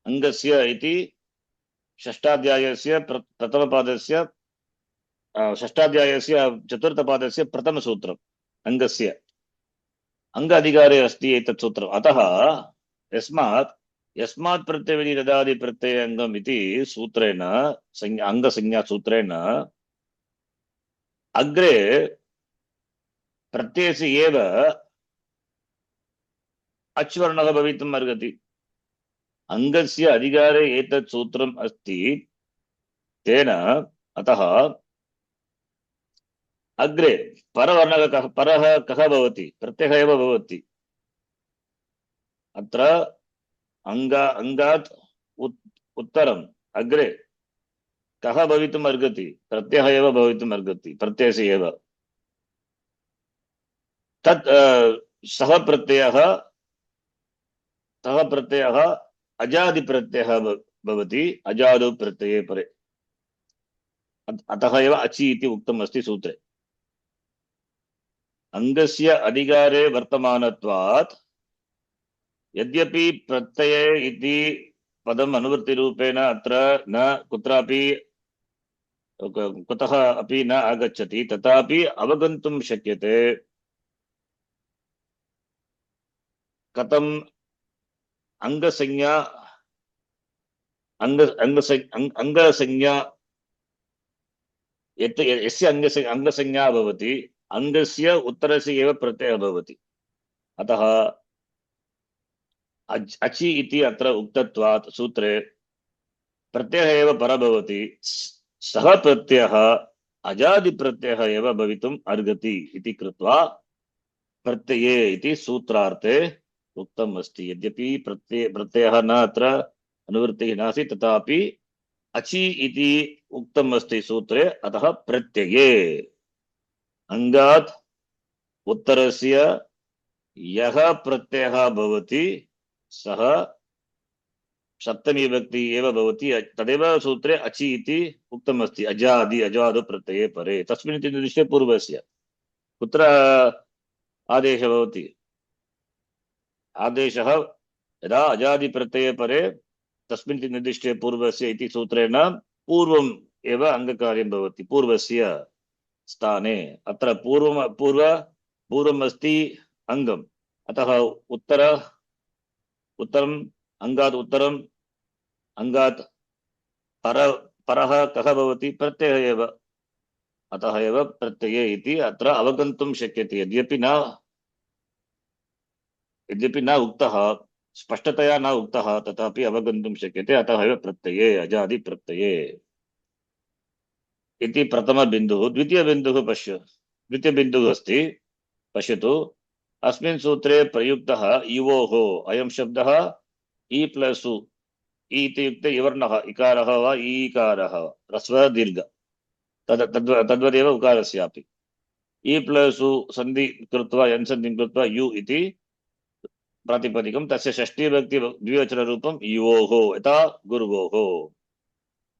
अंगस्य इति षष्ठाध्यायस्य प्रथमपादस्य षष्ठाध्यायस्य चतुर्थपादस्य प्रथमसूत्रम् अंगस्य अंग अधिकारे अस्ति एतत् सूत्रम् अतः यस्मात् प्रत्ययविधि ददाति प्रत्ययङ्गम् इति सूत्रेण अंगसंज्ञा सूत्रेण अग्रे प्रत्ययस्य एव अच्वर्णः भवितुम् अर्हति अङ्गस्य अधिकारे एतत् सूत्रम् अस्ति तेन अतः अग्रे परवर्णः कः परः कः भवति प्रत्ययः एव भवति अत्र अङ्गात् उत्तरम् अग्रे कः भवितुम् अर्हति प्रत्ययः एव भवितुम् अर्हति प्रत्ययस्य एव तत् सः प्रत्ययः अजादिप्रत्ययः भवति अजादौ प्रत्यये परे अतः एव अचि इति उक्तम् अस्ति सूत्रे अङ्गस्य अधिकारे वर्तमानत्वात् यद्यपि प्रत्यये इति पदम् अनुवृत्तिरूपेण अत्र न कुत्रापि कुतः अपि न आगच्छति तथापि अवगन्तुं शक्यते कथम् अङ्गसंज्ञा अङ्गसंज्ञा यस्य अङ्गसंज्ञा भवति अङ्गस्य उत्तरस्य एव प्रत्ययः भवति अतः अचि इति अत्र उक्तत्वात् सूत्रे प्रत्ययः एव परः भवति सः प्रत्ययः अजादिप्रत्ययः एव भवितुम् अर्हति इति कृत्वा प्रत्यये इति सूत्रार्थे उक्तम् अस्ति यद्यपि प्रत्ययः न अत्र अनुवृत्तिः नास्ति तथापि अचि इति उक्तम् अस्ति सूत्रे अतः प्रत्यये अङ्गात् उत्तरस्य यः प्रत्ययः भवति सः सप्तमी विभक्ति एव भवति तदेव सूत्रे अचि इति उक्तम् अस्ति अजादौ प्रत्यये परे तस्मिन् निर्दिष्टे पूर्वस्य कुत्र आदेशः भवति आदेशः यदा अजादि प्रत्यये परे तस्मिन् निर्दिष्टे पूर्वस्य इति सूत्रेण पूर्वम् एव अङ्गकार्यं भवति पूर्वस्य स्थाने अत्र पूर्वम् अस्ति अङ्गम् अतः उत्तरम् अङ्गात् उत्तरम् अङ्गात् परः कः भवति प्रत्ययः एव अतः एव प्रत्यये इति अत्र अवगन्तुं शक्यते यद्यपि न उक्तः स्पष्टतया न उक्तः तथापि अवगन्तुं शक्यते अतः एव प्रत्यये अजादि प्रत्यये इति प्रथमबिन्दुः द्वितीयबिन्दुः द्वितीयबिन्दुः अस्ति पश्यतु अस्मिन् सूत्रे प्रयुक्तः इवोः अयं शब्दः इ प्लस् उ इति युक्ते इवर्णः इकारः वा ईकारः ह्रस्वः दीर्घ तद्वदेव उकारस्यापि इ प्लस् उ सन्धि कृत्वा यन् सन्धिं कृत्वा यु इति प्रातिपदिकं तस्य षष्ठी विभक्ति द्विवचनरूपं युवोः यथा गुरुवोः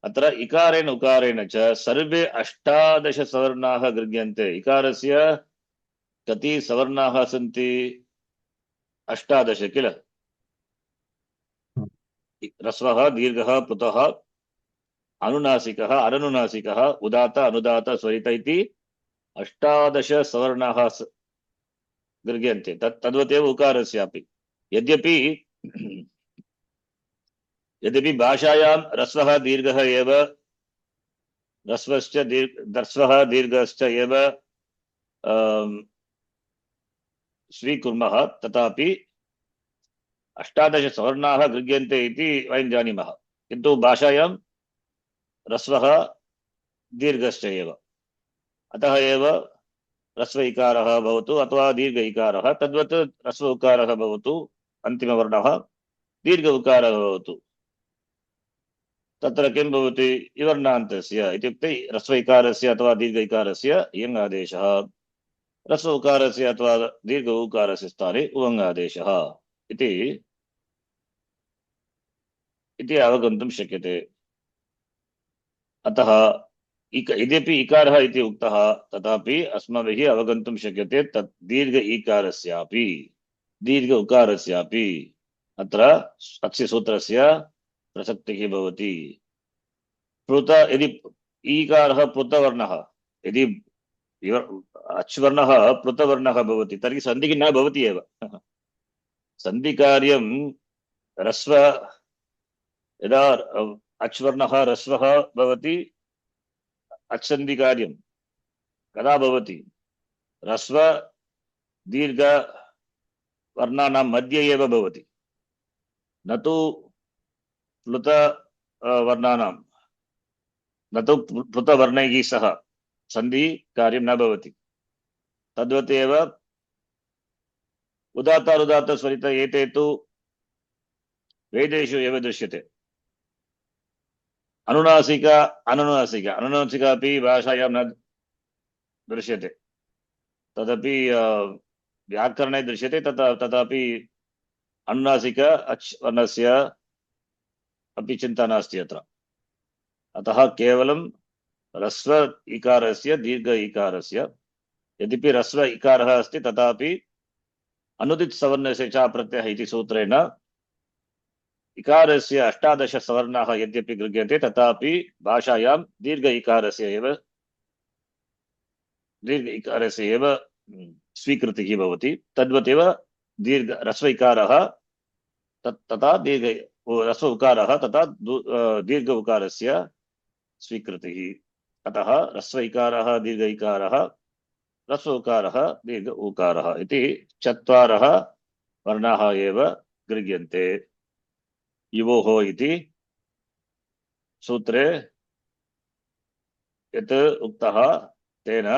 अत्र इकारेण उकारेण च सर्वे 18 सवर्णाः गृह्यन्ते इकारस्य कति सवर्णाः सन्ति 18 किल ह्रस्वः दीर्घः पुतः अनुनासिकः अननुनासिकः उदात्त अनुदात्त स्वरित इति 18 सवर्णाः गृह्यन्ते तद्वदेव उकारस्यापि यद्यपि भाषायां ह्रस्वः दीर्घः एव ह्रस्वः दीर्घश्च एव स्वीकुर्मः तथापि 18 सवर्णाः गृह्यन्ते इति वयं जानीमः किन्तु भाषायां ह्रस्वः दीर्घश्च एव अतः एव ह्रस्व इकारः भवतु अथवा दीर्घ इकारः तद्वत् ह्रस्व उकारः भवतु अन्तिमवर्णः दीर्घ उकारः भवतु तत्र किं भवति इवर्णान्तस्य इत्युक्ते ह्रस्व इकारस्य अथवा दीर्घ इकारस्य इयङ् आदेशः ह्रस्व उकारस्य अथवा दीर्घ उकारस्य स्थाने उवङ् आदेशः इति अवगन्तुं शक्यते अतः यद्यपि इकारः इति उक्तः तथापि अस्माभिः अवगन्तुं शक्यते तत् दीर्घ ईकारस्यापि दीर्घ उकारस्यापि अत्र अस्य सूत्रस्य प्रसक्तिः भवति यदि ईकारः पृथवर्णः यदि अच्वर्णः पृथवर्णः भवति तर्हि सन्धिः न भवति एव सन्धिकार्यं ह्रस्व यदा अच्वर्णः ह्रस्वः भवति अच्सन्धिकार्यं कदा भवति ह्रस्व दीर्घ वर्णानां मध्ये एव भवति न तु प्लुत वर्णानां न तु प्लुतवर्णैः सह सन्धि कार्यं न भवति। तद्वत् एव उदात्तानुदात्त स्वरित एते तु वेदेषु एव दृश्यते। अनुनासिक अनुनासिक अनुनासिक अपि भाषायां न दृश्यते। तदपि व्याकरणे दृश्यते। तथापि अनुनासिक अच् वर्णस्य अपि चिन्ता नास्ति अत्र। अतः केवलं ह्रस्व इकारस्य दीर्घ इकारस्य, यद्यपि ह्रस्व इकारः अस्ति तथापि अनुदित सवर्णस्य च प्रत्ययः इति सूत्रेण इकारस्य 18 सवर्णाः यद्यपि गृह्यन्ते तथापि भाषायां दीर्घ इकारस्य एव स्वीकृतिः भवति। तद्वदेव दीर्घ ह्रस्व इकारः तथा दीर्घ ह्रस्व उकारः तथा दीर्घ उकारस्य स्वीकृतिः। अतः ह्रस्व इकारः दीर्घ इकारः ह्रस्व उकारः दीर्घ उकारः इति चत्वारः वर्णाः एव गृह्यन्ते। युवोः इति सूत्रे यत् उक्तः तेन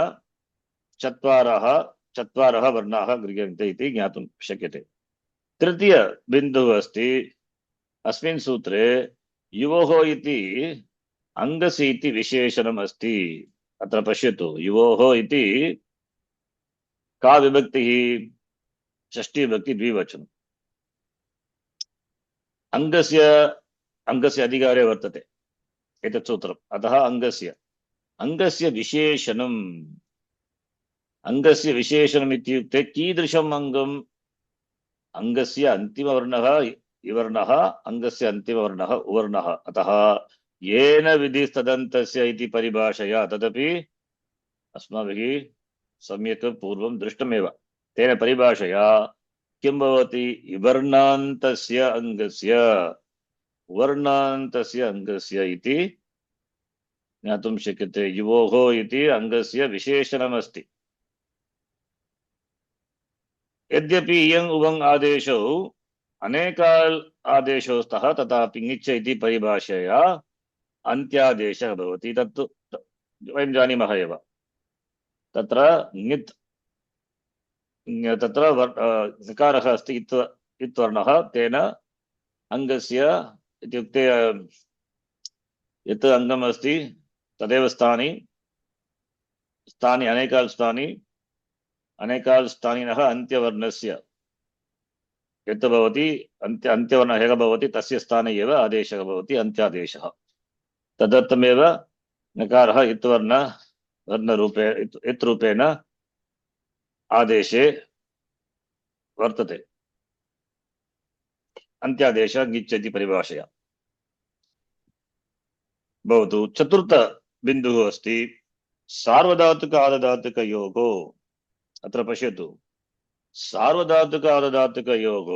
चत्वारः वर्णाः गृह्यन्ते इति ज्ञातुं शक्यते। तृतीय बिन्दुः अस्ति अस्मिन् सूत्रे युवोः इति अङ्गस्य इति विशेषणम् अस्ति। अत्र पश्यतु, युवोः इति का विभक्तिः? षष्ठी विभक्ति द्विवचनम्। अङ्गस्य अधिकारे वर्तते एतत् सूत्रम्। अतः अङ्गस्य विशेषणम् इत्युक्ते कीदृशम् अङ्गम्? अङ्गस्य अन्तिमवर्णः इवर्णः, अङ्गस्य अन्तिमवर्णः उवर्णः। अतः येन विधिस्तदन्तस्य इति परिभाषया तदपि अस्माभिः सम्यक् पूर्वं दृष्टमेव। तेन परिभाषया किं भवति? इवर्णान्तस्य अङ्गस्य वर्णान्तस्य अङ्गस्य इति ज्ञातुं शक्यते। युवोः इति अङ्गस्य विशेषणमस्ति। यद्यपि इयम् उवङ् आदेशौ अनेकाल् आदेशौ स्तः तथापि ङिच् इति परिभाषया अन्त्यादेशः भवति। तत्तु वयं जानीमः एव। तत्र ङित् तत्र ऋकारः अस्ति इत् वर्णः, तेन अङ्गस्य इत्युक्ते यत् अङ्गम् अस्ति तदेव स्थानि अनेकाल् स्थानिनः अन्त्यवर्णस्य यत् भवति अन्त्यवर्णः यः भवति तस्य स्थाने एव आदेशः भवति अन्त्यादेशः। तदर्थमेव नकारः इत्रूपेण आदेशे वर्तते। अन्त्यादेशः ङिच् इति परिभाषया भवतु। चतुर्थ बिन्दुः अस्ति सार्वधातुक आर्धधातुकयोगो। अत्र पश्यतु, सार्वधातुक आर्धधातुकयोः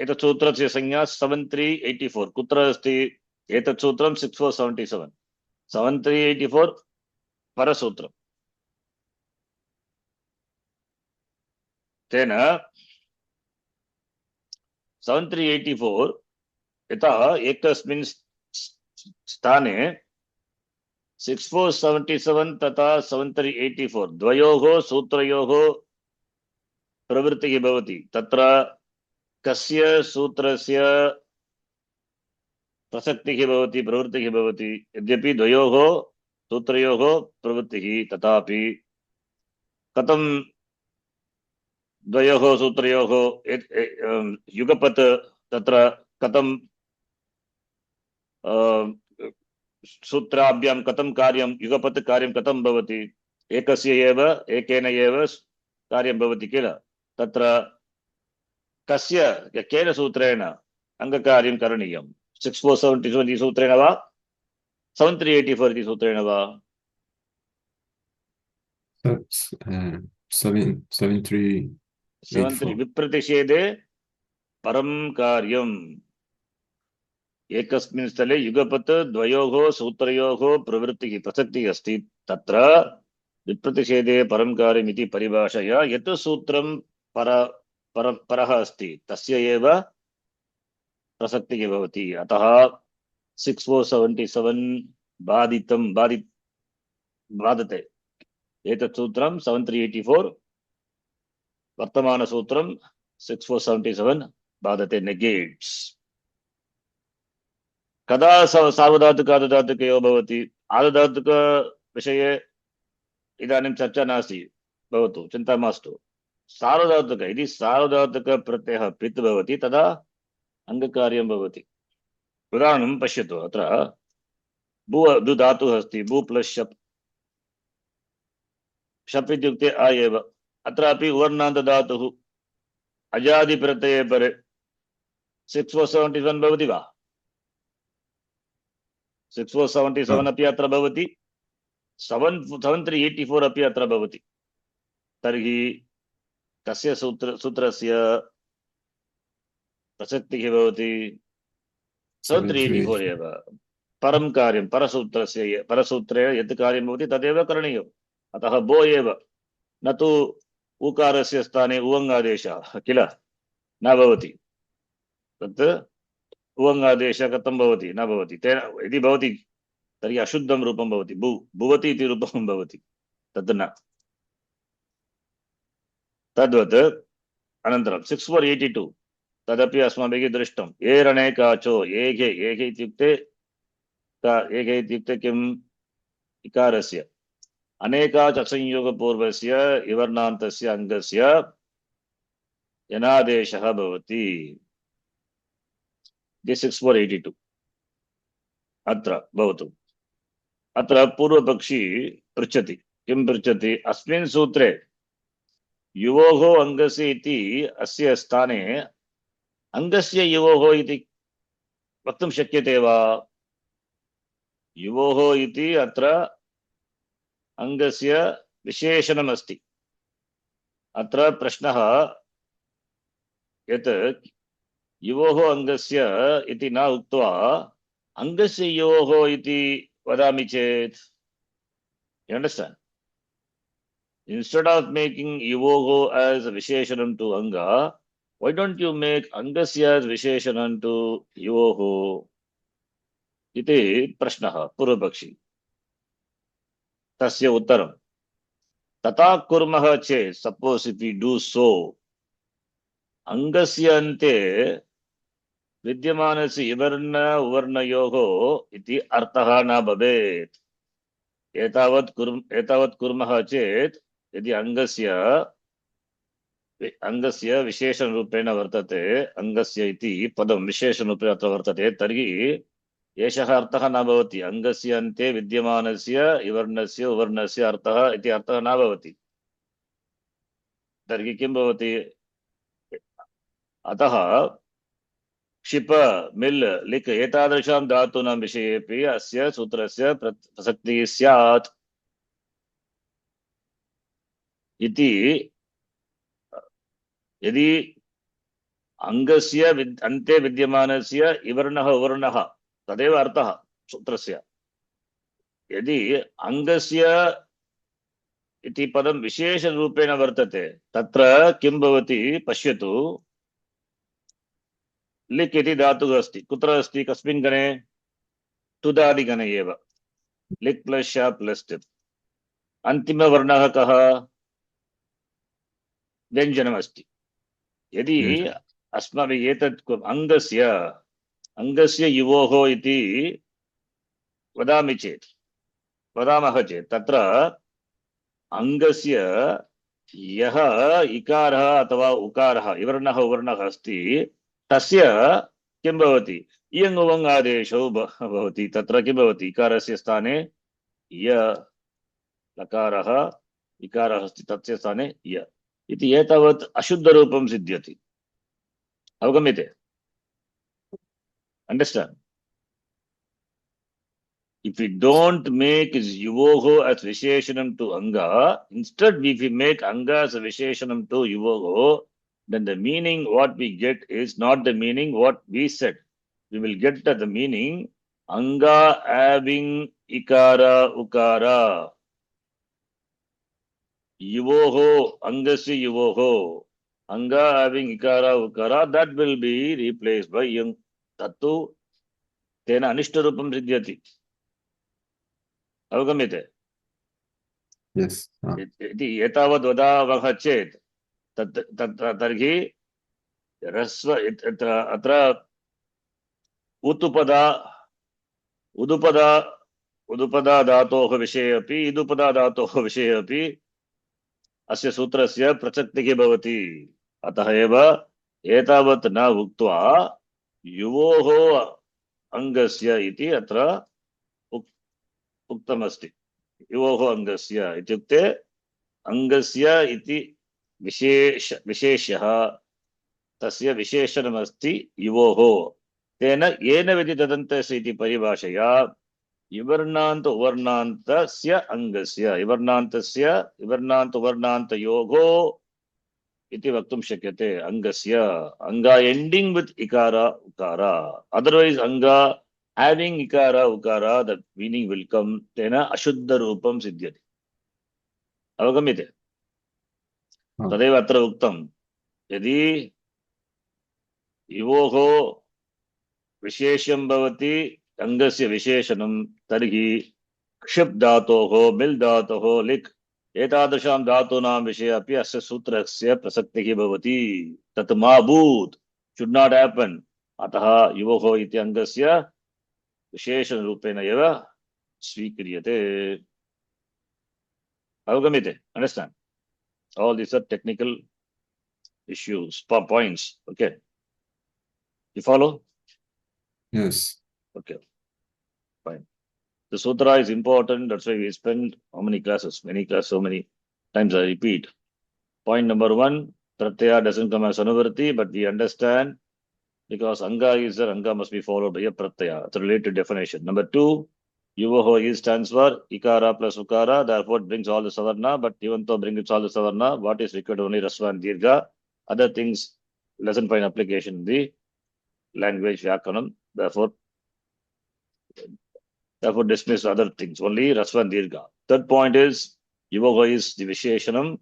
एतत् सूत्रस्य संज्ञा 7384। कुत्र अस्ति एतत् सूत्रं? 6477 7384 परसूत्रम्। तेन 7384 यथा एकस्मिन् स्थाने 6477 तथा 7384 द्वयोः सूत्रयोः प्रवृत्तिः भवति। तत्र कस्य सूत्रस्य प्रसक्तिः भवति, प्रवृत्तिः भवति? यद्यपि द्वयोः सूत्रयोः प्रवृत्तिः, तथापि कथं द्वयोः सूत्रयोः युगपत् तत्र कथं सूत्राभ्यां कथं कार्यं युगपत् कार्यं कथं भवति? एकेन एव कार्यं भवति किल? तत्र केन सूत्रेण अङ्गकार्यं करणीयं? 6477 इति सूत्रेण वा 7384 इति सूत्रेण वा? 7384 विप्रतिषेधे परं कार्यम्। एकस्मिन् स्थले युगपत् द्वयोः सूत्रयोः प्रवृत्तिः प्रसक्तिः अस्ति। तत्र विप्रतिषेधे परं कार्यम् इति परिभाषया यत् सूत्रं परः अस्ति तस्य एव प्रसक्तिः भवति। अतः 6477 बाधते। एतत् सूत्रं 7384 वर्तमानसूत्रं 6477 बाधते, नेगेट्स्। कदा सार्वधातुक आर्धधातुकयोः भवति? आर्धधातुक विषये इदानीं चर्चा नास्ति, भवतु, चिन्ता मास्तु। सार्वधातुक, यदि सार्वधातुक प्रत्ययः पित् भवति तदा अङ्गकार्यं भवति। उदाहरणं पश्यतु, अत्र भू धातुः अस्ति, भू प्लस् शप्। शप् इत्युक्ते अ एव। अत्रापि उवर्णान्तधातुः अजादिप्रत्यये परे 6471 भवति वा? 6477 अपि अत्र भवति, 7384 अपि अत्र भवति। तर्हि कस्य सूत्रस्य प्रसक्तिः भवति? 7384 एव। परं कार्यं परसूत्रे यत् कार्यं भवति तदेव करणीयम्। अतः भो एव, न तु उकारस्य स्थाने उवङ्गादेशः, किल? न भवति। तत् उवङ्गादेशः कथं भवति? न भवति। तेन यदि भवति तर्हि अशुद्धं रूपं भवति, भुवति इति रूपं भवति, तद् न। तद्वत् अनन्तरं 6482 तदपि अस्माभिः दृष्टम्। एरनेकाचो, एघे, एघे इत्युक्ते किम्? इकारस्य अनेकाच असंयोगपूर्वस्य इवर्णान्तस्य अङ्गस्य यनादेशः भवति। 6482 अत्र भवतु। अत्र पूर्वपक्षी पृच्छति, किं पृच्छति? अस्मिन् सूत्रे युवोः अङ्गस्य इति अस्य स्थाने अङ्गस्य युवोः इति वक्तुं शक्यते वा? युवोः इति अत्र अङ्गस्य विशेषणमस्ति। अत्र प्रश्नः यत् युवोः अङ्गस्य इति न उक्त्वा अङ्गस्य युवोः इति वदामि चेत्, you understand? Instead of making yuvoho as a visheshanam to anga, why don't you make angasya as visheshanam to yuvoho? Iti prashnah purvapakshi. Tasya uttaram. Tata kurmah che, suppose if we do so, angasya ante vidyamanasya ivarna uvarnayoho iti artaha na bhavet. एतावत् कुर्मः चेत् यदि अङ्गस्य विशेषणरूपेण वर्तते, अङ्गस्य इति पदं विशेषणरूपेण अत्र वर्तते, तर्हि एषः अर्थः न भवति। अङ्गस्य अन्ते विद्यमानस्य इवर्णस्य उवर्णस्य अर्थः इति अर्थः न भवति। तर्हि किं भवति? अतः क्षिप, मिल्, लिक् एतादृशां धातूनां विषयेपि अस्य सूत्रस्य प्रसक्तिः स्यात् इति। यदि अङ्गस्य अन्ते विद्यमानस्य इवर्णः उवर्णः तदेव अर्थः सूत्रस्य, यदि अङ्गस्य इति पदं विशेषरूपेण वर्तते तत्र किं भवति पश्यतु। लिक् इति धातुः अस्ति, कुत्र अस्ति? कस्मिन् गणे? तुदादिगणे एव। लिक् प्लस् श प्लस् टिप्। अन्तिमवर्णः कः? व्यञ्जनमस्ति। यदि अस्माभिः एतत् अङ्गस्य युवोः इति वदामः चेत् तत्र अङ्गस्य यः इकारः अथवा उकारः इवर्णः उवर्णः अस्ति तस्य किं भवति? इयङ् उवङ् आदेशो भवति। तत्र किं भवति? इकारस्य स्थाने य, लकारः इकारः अस्ति तस्य स्थाने य इति एतावत् अशुद्धरूपं सिद्ध्यति। अवगम्यते? Understand? If we don't make yuvoho as visheshanam to anga, instead if we make anga as a visheshanam to yuvoho, then the meaning what we get is not the meaning what we said. We will get the meaning anga having ikara ukara. Yuvoho, angasya yuvoho. anga having ikara ukara, that will be replaced by yung. Tattu tena anishta rupam siddhyati. Avgamite. Yes. इति एतावद् वदामः चेत् तर्हि रस्व अत्र उतुपदा उदुपदा उदुपदा धातोः विषये अपि इदुपदा धातोः विषये अपि अस्य सूत्रस्य प्रसक्तिः भवति। अतः एव एतावत् न उक्त्वा युवोः अङ्गस्य इति अत्र उक्तमस्ति। युवोः अङ्गस्य इत्युक्ते अङ्गस्य इति विशेष्यः तस्य विशेषणमस्ति युवोः। तेन येन विदितदन्तस्य इति परिभाषया इवर्णान्त उवर्णान्तस्य अङ्गस्य इवर्णान्त उवर्णान्तयोः इति वक्तुं शक्यते। अङ्गस्य अङ्गा एण्डिङ्ग् वित् इकार उकार, otherwise Anga having ikara ukara, the meaning will come, tena ashuddha rupam siddhyati. Avagamite. तदेव अत्र उक्तं यदि युवोः विशेषं भवति अङ्गस्य विशेषणं तर्हि क्षिप् धातोः मिल् धातोः लिक् एतादृशां धातूनां विषये अपि अस्य सूत्रस्य प्रसक्तिः भवति। तत् मा भूत्, should not happen. अतः युवोः इति अङ्गस्य विशेषणरूपेण एव स्वीक्रियते। अवगम्यते? Understand? All these are technical issues, points. Okay. You follow? Yes. Okay. Fine. The sutra is important. That's why we spend how many classes? Many classes, so many times I repeat. Point number one, pratyaya doesn't come as anuvarti, but we understand because anga is there, anga must be followed by a pratyaya. It's a related definition. Number two, yuvaho is stands for ikara plus ukara, therefore it brings all the savarna, but even though brings all the savarna, what is required only rasva and dirgha. Other things doesn't find application in the language vyakaranam, therefore dismiss other things, only rasva and dirgha. Third point is yuvaho is the visheshanam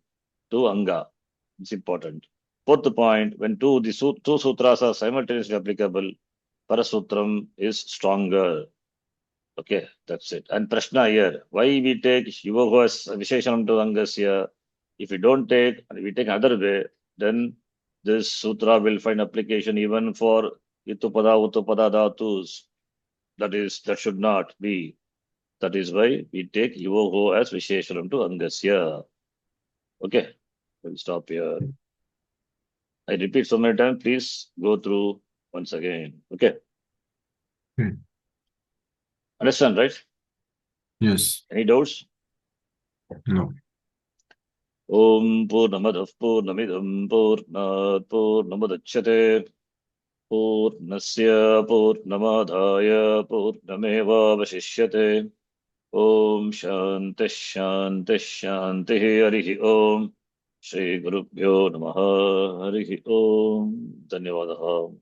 to anga. It's important. Fourth point, when two sutras are simultaneously applicable, parasutram is stronger. Okay, that's it. And prashna here, why we take yuvaho as visheshanam to angasya? If we don't take, and we take another way, then this sutra will find application even for itupada dhatus. That should not be. That is why we take yuvaho as visheshanam to angasya. Okay, we'll stop here. I repeat so many times, please go through once again. Okay. Understand, right? Yes. Any doubts? No. Om Purnamadav Purnamidam Purnat Purnamadachyate Purnasya Purnamadaya Purnameva Vashishyate Om Shanti Shanti Shanti Harihi Om Shri Gurubhyo Namaha Harihi Om. Dhanyavadaha.